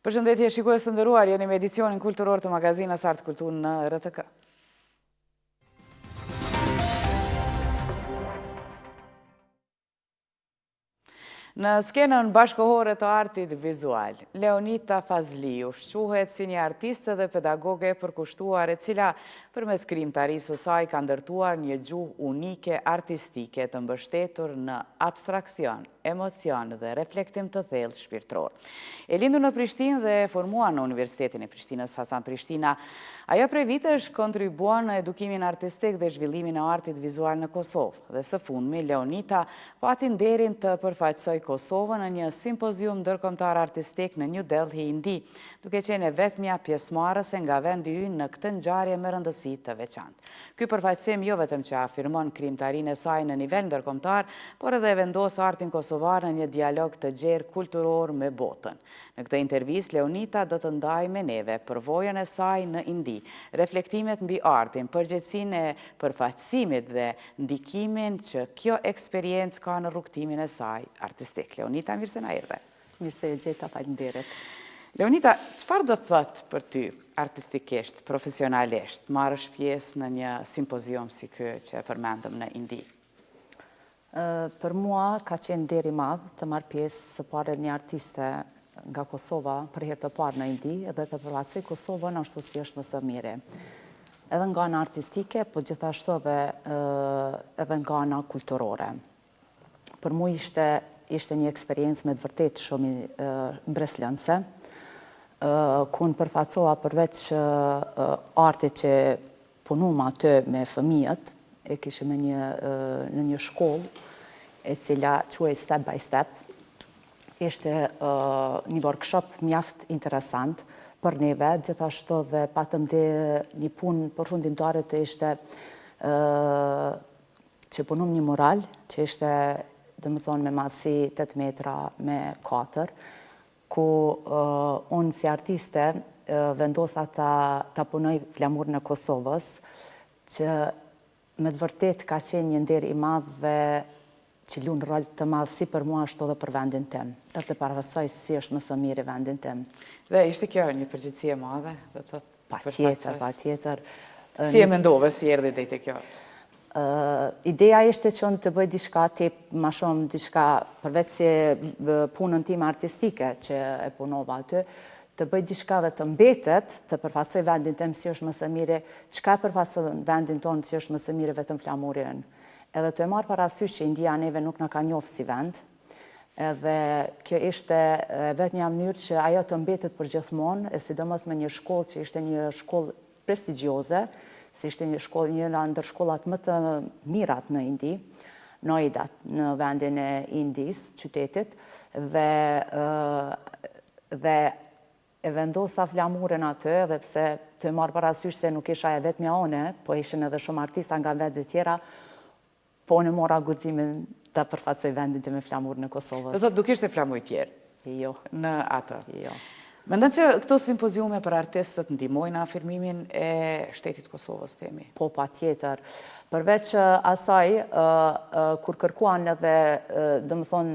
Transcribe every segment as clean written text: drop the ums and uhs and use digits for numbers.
Përshëndetje shikues të nderuar, jeni me edicionin kulturor të magazinës Art Kultur në RTK. Në skenën bashkëkohore të artit vizual, Leonita Fazliu shquhet si një artiste dhe pedagoge përkushtuar e cila përmes krijimtarisë së saj ka ndërtuar një gjuhë unike artistike të mbështetur në abstraksion, emocion dhe reflektim të thellë shpirtëror. E lindur në Prishtinë dhe e formuar në Universitetin e Prishtinës Hasan Prishtina, ajo prej vitesh kontribuan në edukimin artistik dhe zhvillimin e artit vizual në Kosovë. Dhe së fundmi, Leonita pati nderin të përfaqësoj Kosovën në një simpozium ndërkombëtar artistik në New Delhi, Indi, duke qenë vetmja pjesëmarrëse nga vendi ynë në këtë ngjarje me rëndësi të veçantë. Ky përfaqësim jo vetëm që afirmon krijimtarinë e saj në nivel ndërkombëtar, por edhe vendos artin kosovar në një dialog të gjerë kulturor me botën. Në këtë intervistë, Leonita do të ndajë me neve përvojën e saj në Indi, reflektimet mbi artin, përgjegjësinë e përfaqësimit dhe ndikimin që kjo eksperiencë ka në rrugtimin e saj artistik. Leonita, mirë se na erdhe. Mirë se gjeta, faleminderit. Leonita, çfarë do të thotë për ty artistikisht, profesionalisht, marrësh pjesë në një simpozium si ky që përmendëm në Indi? Për mua ka qenë nder i madh të marr pjesë së pari një artiste nga Kosova për herë të parë në Indi dhe të përfaqësoj Kosovën ashtu si është më së miri. Edhe nga ana artistike, po gjithashtu edhe nga ana kulturore. Për mua ishte një eksperiencë me të vërtet shumë mbreslënse, ku në përfaqësova përveç artit që punuma aty me fëmijët, e kishim në një shkollë e cila quhej Step by Step. Ishte një workshop mjaft interesant për neve, gjithashtu dhe patëm një punë përfundimtare të ishte që punum një mural, që ishte domethënë me madhësi 8 metra me 4, ku unë si artiste vendosa ta punoj flamurën e Kosovës, që me të vërtet ka qenë një nder i madh dhe që luan rol të madh si për mua ashtu edhe për vendin tim. Dhe të parafasoj si është më së miri vendin tim. Dhe ishte kjo një përgjegjësi e madhe, do të thotë? Patjetër. Si e mendove, si erdhi deri te kjo? Ideja ishte që unë të bëj diçka më shumë diçka përveç se punën time artistike që e punova aty, të bëj diçka dhe të mbetet, të përfaqësoj vendin tim si është më së miri, çka përfaqëson vendin tonë si është më së miri vetëm flamurin. Edhe të e marrë parasysh që India neve nuk na ka njohur si vend, edhe kjo ishte vetëm një mënyrë që ajo të mbetet për gjithmonë, e sidomos me një shkollë që ishte një shkollë prestigjioze, si ishte një shkollë, njëra ndër shkollat më të mirat në Indi, Noida, në vendin e Indis, qytetit, dhe e vendosa flamurin aty, dhe pse të e marrë parasysh se nuk isha e vetmja one, po ishin edhe shumë artista nga vende tjera, po unë mora guximin ta përfaqësoj vendin tim me flamurën e Kosovës. Do thotë nuk ishte flamuj tjerë? Jo. Në atë? Jo. Mendon që këto simpoziume për artistët ndihmojnë në afirmimin e shtetit Kosovës, themi? Po, patjetër. Përveç asaj, kur kërkuan edhe, domethënë,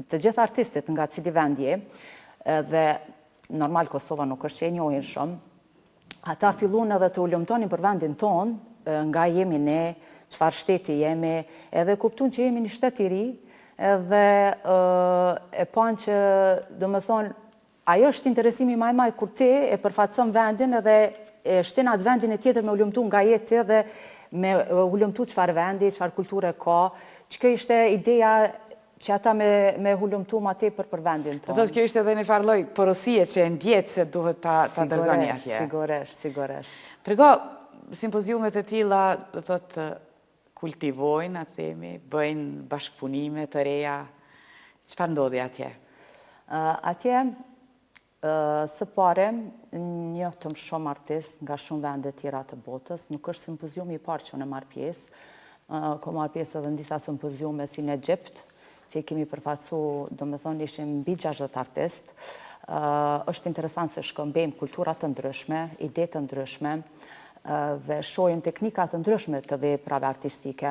të gjithë artistët nga cili vend je, dhe normal Kosova nuk është që e njohin shumë, ata filluan edhe të ulëmtonin për vendin tonë, nga jemi ne, çfarë shteti jemi, edhe kuptuan që jemi një shtet i ri, edhe e panë që, domethënë, ajo është interesimi më i madh kur ti e përfaqëson vendin edhe e shtin atë vendin e tjetër me ulëmtu nga jeti dhe me ulëmtu çfarë vendi, çfarë kulture ka, që kjo ishte ideja që ata me ulëmtu më tepër për vendin tonë. Do thotë kjo ishte edhe një farë lloj porosie që e ndjet se duhet ta dërgoni atje. Sigurisht. Trego, simpoziumet e tilla, do thotë, kultivojnë, atë themi, bëjnë bashkëpunime të reja. Çfarë ndodhi atje? Atje, së pare, njohtëm shumë artist nga shumë vende tjera të botës. Nuk është simpoziumi i parë që unë marr pjesë. Kam marr pjesë edhe në disa simpoziume si në Egjipt, që i kemi përfaqësuar, domethënë ishim mbi 60 artistë. Është interesant se shkëmbejmë kultura të ndryshme, ide të ndryshme, dhe shohim teknika të ndryshme të veprave artistike.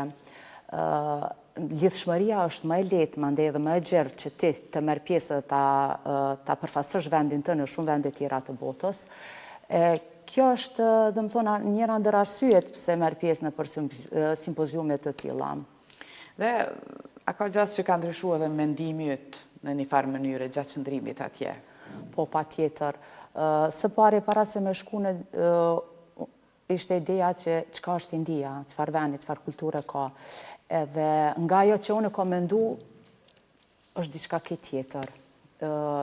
lidhshmëria është më e lehtë, mandej edhe më e gjerë që ti të merr pjesë ta përfaqësosh vendin tënd në shumë vende tjera të botës. Kjo është, domethënë, njëra ndër arsyet pse merr pjesë në simpoziume të tilla. Dhe a ka gjasë që ka ndryshuar edhe mendimi yt në një farë mënyrë gjatë qëndrimit atje? Po, patjetër. Së pari, para se me shku në ishte ideja që çka është India, çfarë vendi, çfarë kulture ka. Edhe nga ajo që unë kam mendu, është diçka ke tjetër.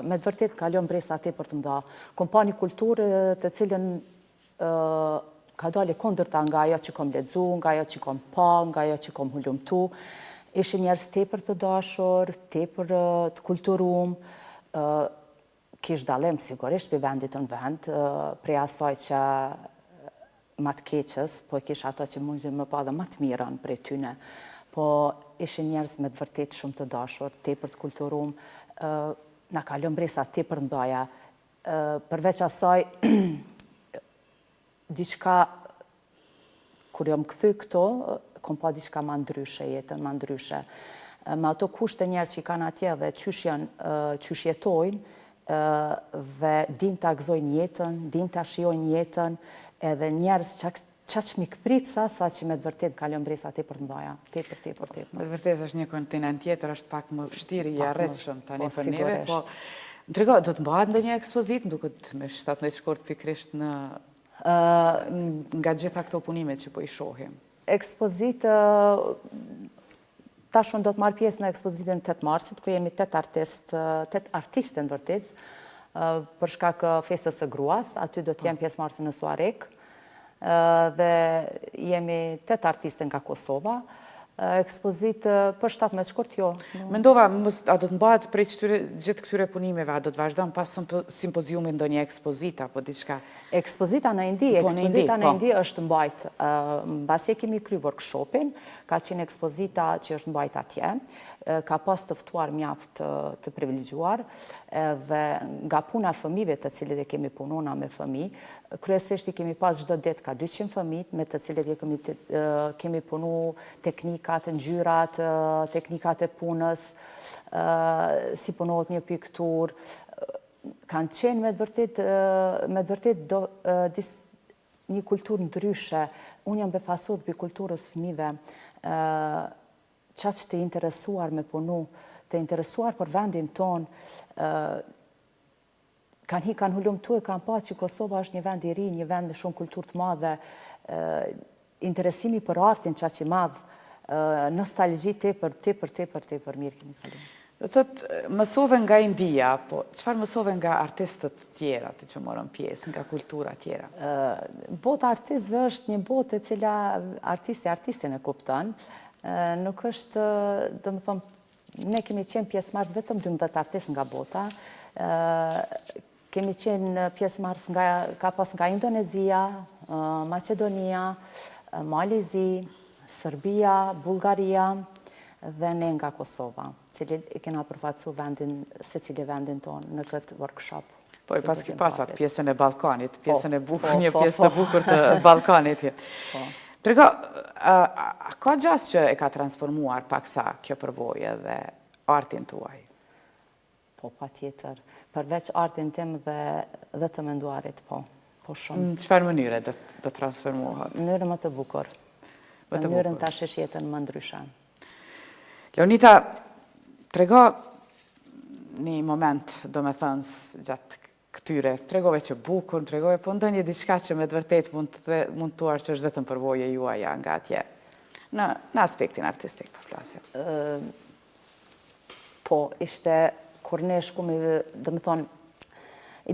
Me të vërtet kalon bresa tepër të mëdha. Kom pa një kulturë të cilën ka dalë kundërta nga ajo që kam lexu, nga ajo që kam pa, nga ajo që kam hulumtu. Ishin njerëz tepër të dashur, tepër të kulturum, kish dallim sigurisht për vendit në vend, prej asaj që ma të keqës, po kish ato që mundin më pa dhe ma të mirën prej tyne. Po ishin njerëz me të vërtet shumë të dashur, tepër të kulturum, na kalon bresa tepër ndaja. Përveç asaj, diçka, kur jam kthy këto, kom pa diçka ma ndryshe jetën, ma ndryshe. Me ato kushte njerëz që kanë atje dhe qysh jetojnë, dhe din ta gëzojnë jetën, din ta shijojnë jetën, edhe njerëz çaq mi këpritsa, sa që me të vërtet kalon bresa tepër të ndaja. Tepër. Me të vërtet është një kontinent tjetër, është pak më vështirë i arritshëm tani për neve, po më trego, do të mbahet ndonjë ekspozitë, duket me 17 shkurt pikrisht nga gjitha këto punimet që po i shohim? Ekspozitë, tash unë do të marr pjesë në ekspozitën 8 marsit, ku jemi 8 artistë në vërtet, për shkak festës së gruas, aty do të jem pjesëmarrëse në Suarek, dhe jemi 8 artistë nga Kosova. Ekspozitë për 17 shkurt, jo. Mendova, a do të mbahet prej gjithë këtyre punimeve, a do të vazhdon pas simpoziumit ndonjë ekspozita, apo diçka? Ekspozita në Indi, është mbajt. Mbasi e kemi kry workshopin, ka qenë ekspozita që është mbajt atje, ka pas të ftuar mjaft të privilegjuar, dhe nga puna fëmijëve të cilët e kemi punona me fëmijë, kryesisht i kemi pas çdo ditë ka 200 fëmijë me të cilët kemi punu teknikat, ngjyrat, teknikat e punës, si punohet një pikturë. Kanë qenë me të vërtet një kulturë ndryshe. Unë jam befasuar për kulturës fëmijëve, çaq të interesuar me punu, të interesuar për vendin ton, kanë hulumtu e kanë pa që Kosova është një vend i ri, një vend me shumë kulturë të madhe, interesimi për artin çaq i madh, nostalgji tepër mirë kemi kaluar. Do të thotë, mësove nga India, po çfarë mësove nga artistët tjera të që morën pjesë, nga kultura tjera? Bota artistëve është një botë e cila artistin e kupton. Nuk është, do më thonë, ne kemi qenë pjesëmarrës vetëm 12 artistë nga bota. Kemi qenë pjesëmarrës ka pas nga Indonezia, Macedonia, Malizi, Serbia, Bullgaria, dhe ne nga Kosova, cili i kena përfaqësu se cili vendin tonë në këtë workshop. Po e pas ki pasat pjesën e Ballkanit, pjesën e bukur, një pjesë të bukur të Ballkanit. Trego, a ka gjasë që e ka transformuar paksa kjo përvojë dhe artin tuaj? Po, patjetër. Përveç artin tim dhe të menduarit, po shumë. Në çfarë mënyre do transformuar? Në mënyrën më të bukur. Në mënyrën ta shesh jetën më ndryshe. Leonita, trego një moment, do me thënë, gjatë këtyre, tregove që bukur, tregove, po ndonjë diçka që me të vërtet mund të thuar që është vetëm përvojë juaja nga atje, në aspektin artistik, po flasja. Po, ishte, kur ne shkumi, do me thonë,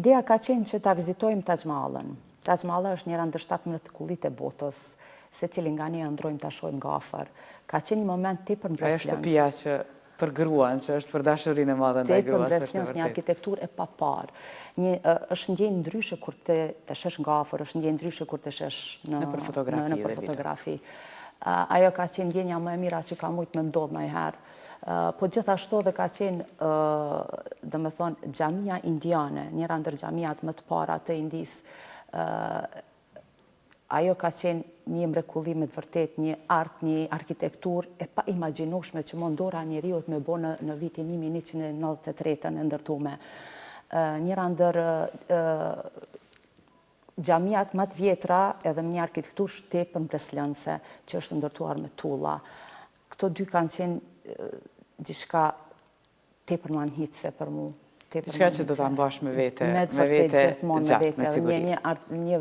ideja ka qenë që ta vizitojmë Taj Mahal-ën. Taj Mahal është njëra ndër 17 kullit e botës, se cili nga një ndrojmë të shojmë nga afër. Ka qenë një moment tepër mbreslënës. Pra është shtëpia që për gruan, që është për dashurinë e madhe ndaj gruas. Tepër mbreslënës, një arkitekturë e papar. Është ndjenjë ndryshe kur të shesh nga afër, është ndjenjë ndryshe kur të shesh në fotografi. Ajo ka qenë ndjenja më e mira që ka mujtë me ndodhë ndonjëherë. Po gjithashtu dhe ka qenë, dhe me thonë, xhamia indiane, njëra ndër xhamiat më të para të Indisë, ajo ka qenë një mrekullim të vërtet, një art, një arkitektur e pa imagjinueshme që mundora njeriut me bo në vitin 1193 e ndërtume. Njëra ndër xhamiat më të vjetra edhe një arkitektur shtepën breslënse që është ndërtuar me tulla. Këto dy kanë qenë diçka tepër më anhitse për mu. Diçka që do ta mbash me vete. Me të vërtet gjithmonë me vete. Një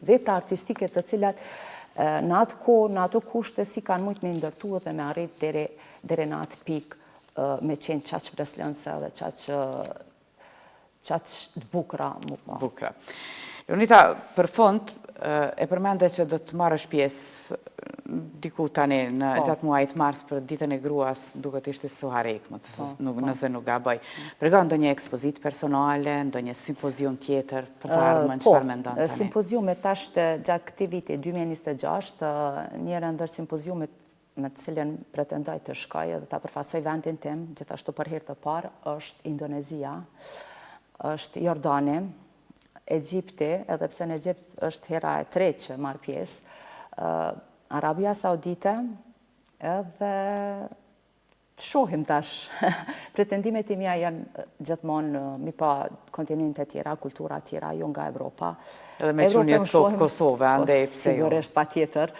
vepra artistike të cilat në atë kohë, në ato kushte si kanë mujt me ndërtu dhe me arrit deri në atë pikë me qenë qaq breslënse dhe qaq të bukra mu pa. Bukra. Leonita, për fond, e përmende që do të marrësh pjesë diku tani në gjatë muajit mars për ditën e gruas, duke të ishte Suharek, nëse nuk gaboj. Pregon ndonjë ekspozit personale, ndonjë simpozium tjetër për të ardhmen, çfarë mendon tani? Simpoziumet tash gjatë këtij viti 2026, njëra ndër simpoziumet me të cilën pretendoj të shkoj dhe ta përfaqësoj vendin tim, gjithashtu për herë të parë, është Indonezia, është Jordani, Egjipti, edhe pse në Egjipt është hera e tretë që marr pjesë, Arabia Saudite, edhe të shohim tash. Pretendimet e mia janë gjithmonë mi pa kontinente tjera, kultura tjera, jo nga Evropa. Edhe me çunje të Kosovë, andej pse jo. Sigurisht, patjetër.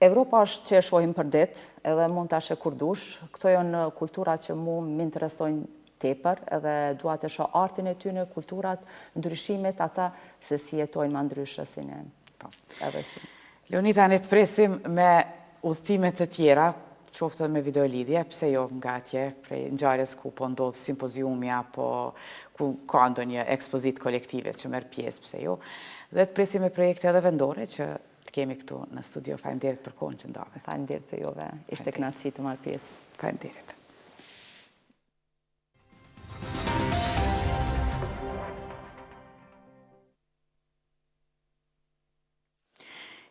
Evropa është që e shohim për ditë, edhe mund tash e kur dush. Këto janë kulturat që mu m'interesojnë tepër, edhe dua të shoh artin e tyre, kulturat, ndryshimet ata se si jetojnë më ndryshe si ne. Edhe si. Leonita, ne të presim me udhëtimet të tjera, qoftë me videolidhje, pse jo nga atje, prej ngjarjes ku po ndodh simpoziumi apo ku ka ndonjë ekspozit kolektive që merr pjesë, pse jo. Dhe të presim me projekte edhe vendore që të kemi këtu në studio. Faleminderit për kohën që ndave. Faleminderit të juve. Ishte kënaqësi të marr pjesë. Faleminderit.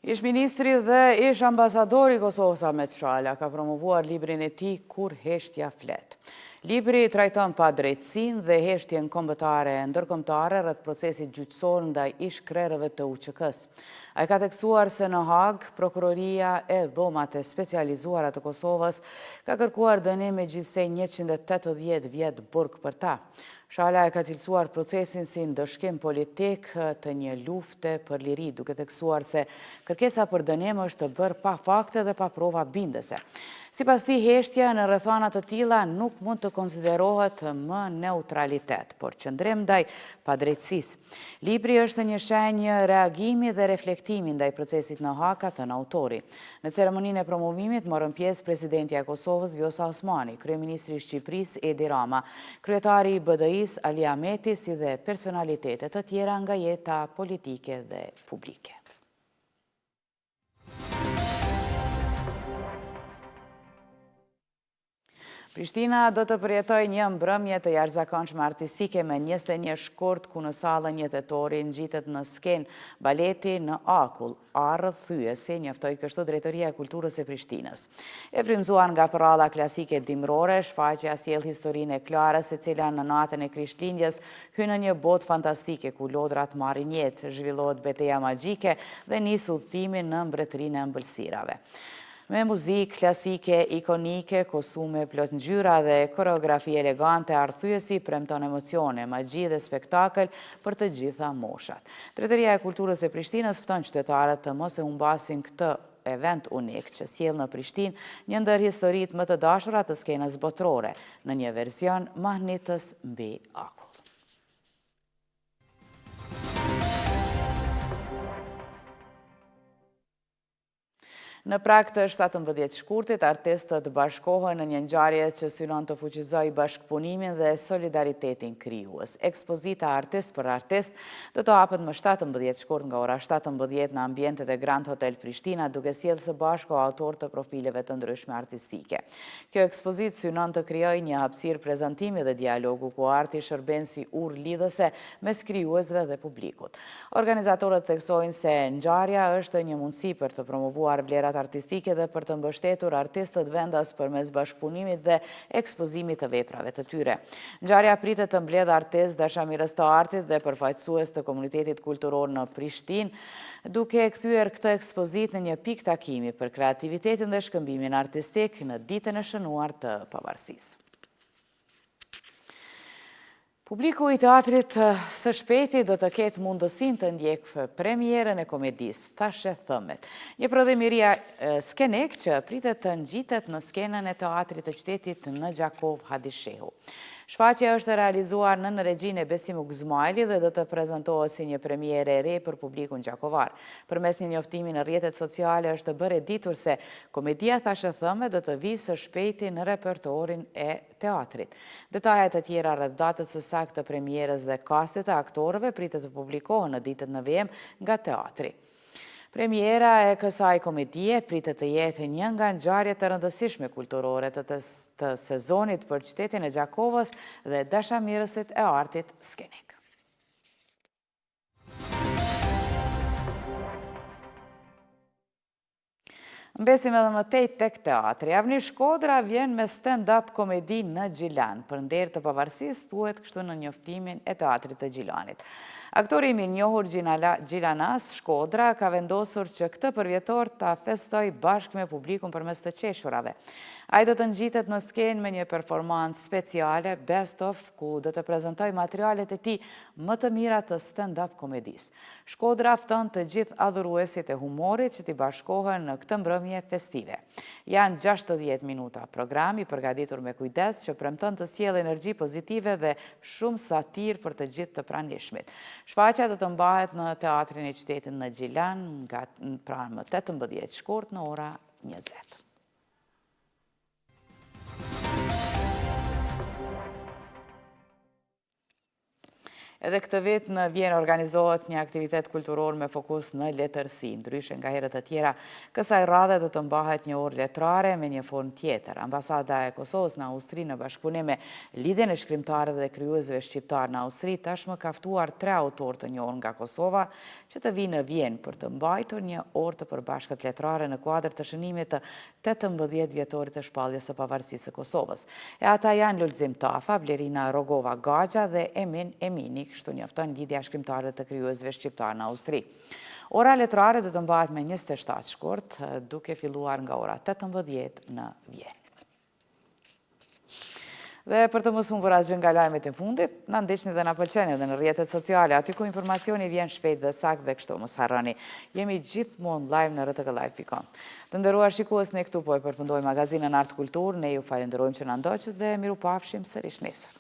Ish ministri dhe ish ambasadori Kosovës Ahmet Shala ka promovuar librin e tij Kur heshtja flet. Libri trajton pa drejtësinë dhe heshtjen kombëtare e ndërkombëtare rreth procesit gjyqësor ndaj ish krerëve të UÇK-s. Ai ka theksuar se në Hag, prokuroria e dhomat e specializuara të Kosovës ka kërkuar dënim me gjithsej 180 vjet burg për ta. Shala e ka cilësuar procesin si ndëshkim politik të një lufte për liri, duke theksuar se kërkesa për dënim është bërë pa fakte dhe pa prova bindese. Sipas tij, heshtja në rrethana të tilla nuk mund të konsiderohet më neutralitet, por qëndrim ndaj padrejtësisë. Libri është një shenjë reagimi dhe reflektimi ndaj procesit në Hag, ka thënë autori. Në ceremoninë e promovimit morën pjesë presidentja e Kosovës Vjosa Osmani, kryeministri i Shqipërisë Edi Rama, kryetari i BDI-s Ali Ahmeti, si dhe personalitete të tjera nga jeta politike dhe publike. Prishtina do të përjetoj një mbrëmje të jashtëzakonshme artistike me 21 shkurt, ku në sallën 1 tetori ngjitet në skenë baleti në Akull, Ardh Thyesi, njoftoi kështu Drejtoria e Kulturës e Prishtinës. E frymzuar nga prralla klasike dimrore, shfaqja sjell historinë e Klarës, e cila në natën e Krishtlindjes hyn në një botë fantastike ku lodrat marrin jetë, zhvillohet betejë magjike dhe nis udhëtimi në mbretërinë e ëmbëlsirave. Me muzikë klasike, ikonike, kostume plot ngjyra dhe koreografi elegante, Ardh Thyesi premton emocione, magji dhe spektakël për të gjitha moshat. Drejtoria e Kulturës e Prishtinës fton qytetarët të mos e humbasin këtë event unik që sjell në Prishtinë një ndër historitë më të dashura të skenës botërore, në një version mahnitës mbi Akull. Në prag të 17 shkurtit, artistët bashkohen në një ngjarje që synon të fuqizojë bashkëpunimin dhe solidaritetin krijues. Ekspozita Artist për Artist do të hapet më 17 shkurt nga ora 17 në ambientet e Grand Hotel Prishtina, duke sjellë së bashku autorë të profileve të ndryshme artistike. Kjo ekspozitë synon të krijojë një hapësirë prezantimi dhe dialogu ku arti shërben si urë lidhëse mes krijuesve dhe publikut. Organizatorët theksojnë se ngjarja është një mundësi për të promovuar vlerat centrat artistike dhe për të mbështetur artistët vendas përmes bashkëpunimit dhe ekspozimit të veprave të tyre. Ngjarja pritet të mbledhë artistë dashamirës të artit dhe përfaqësues të komunitetit kulturor në Prishtinë, duke kthyer këtë ekspozit në një pikë takimi për kreativitetin dhe shkëmbimin artistik në ditën e shënuar të pavarësisë. Publiku i teatrit së shpejti do të ketë mundësin të ndjekë premierën e komedisë Thashe Thëmet, një prodhimëria skenik që pritet të ngjitet në skenën e teatrit të qytetit në Gjakov Hadishehu. Shfaqja është realizuar në regjinë e Besim Gzmajli dhe do të prezentohet si një premiere e re për publikun gjakovar. Përmes një njoftimi në rrjetet sociale është bërë e ditur se komedia Thashe Thëmet do të vijë së shpejti në repertorin e teatrit. Detajet të tjera rreth datës së saktë të premierës dhe kastit të aktorëve pritet të publikohen në ditët në vijim nga teatri. Premiera e kësaj komedie pritet të jetë një nga ngjarjet të rëndësishme kulturore të sezonit për qytetin e Gjakovës dhe dashamirësit e artit skenik. Mbesim edhe më tej tek teatri. Avni Shkodra vjen me stand-up komedi në Gjilan. Për nder të pavarësisë thuhet kështu në njoftimin e teatrit të Gjilanit. Aktori i mirënjohur Gjilanas Shkodra ka vendosur që këtë përvjetor ta festoj bashkë me publikun përmes të qeshurave. Ai do të ngjitet në skenë me një performancë speciale Best of, ku do të prezantoj materialet e tij më të mira të stand-up komedisë. Shkodra fton të gjithë adhuruesit e humorit që t'i bashkohen në këtë mbrëmje festive. Janë 60 minuta programi përgatitur me kujdes që premton të sjellë energji pozitive dhe shumë satir për të gjithë të pranishmit. Shfaqja do të mbahet në teatrin e qytetit në Gjilan nga më 18 shkurt në ora 20. Edhe këtë vit në Vjenë organizohet një aktivitet kulturor me fokus në letërsi. Ndryshe nga herët e tjera, kësaj radhe do të mbahet një orë letrare me një formë tjetër. Ambasada e Kosovës në Austri në bashkëpunim me Lidhjen e Shkrimtarëve dhe Krijuesve Shqiptar në Austri tashmë ka ftuar 3 autorë të njohur nga Kosova që të vinë në Vjenë për të mbajtur një orë të përbashkët letrare në kuadër të shënimit të 18 vjetorit të shpalljes së pavarësisë së Kosovës. E ata janë Lulzim Tafa, Blerina Rogova Gaxha dhe Emin Emini, kështu njofton Lidhja Shkrimtarëve të Krijuesve Shqiptar në Austri. Ora letrare do të mbahet me 27 shkurt, duke filluar nga ora 18 në Vjenë. Dhe për të mos humbuar asgjë nga lajmet e fundit, na ndiqni dhe na pëlqeni edhe në rrjetet sociale, aty ku informacioni vjen shpejt dhe saktë dhe kështu mos harroni. Jemi gjithmonë live në rtk-live.com. Të nderuar shikues, ne këtu po e përfundojmë magazinën Art Kultur, ne ju falenderojmë që na ndoqët dhe mirupafshim sërish nesër.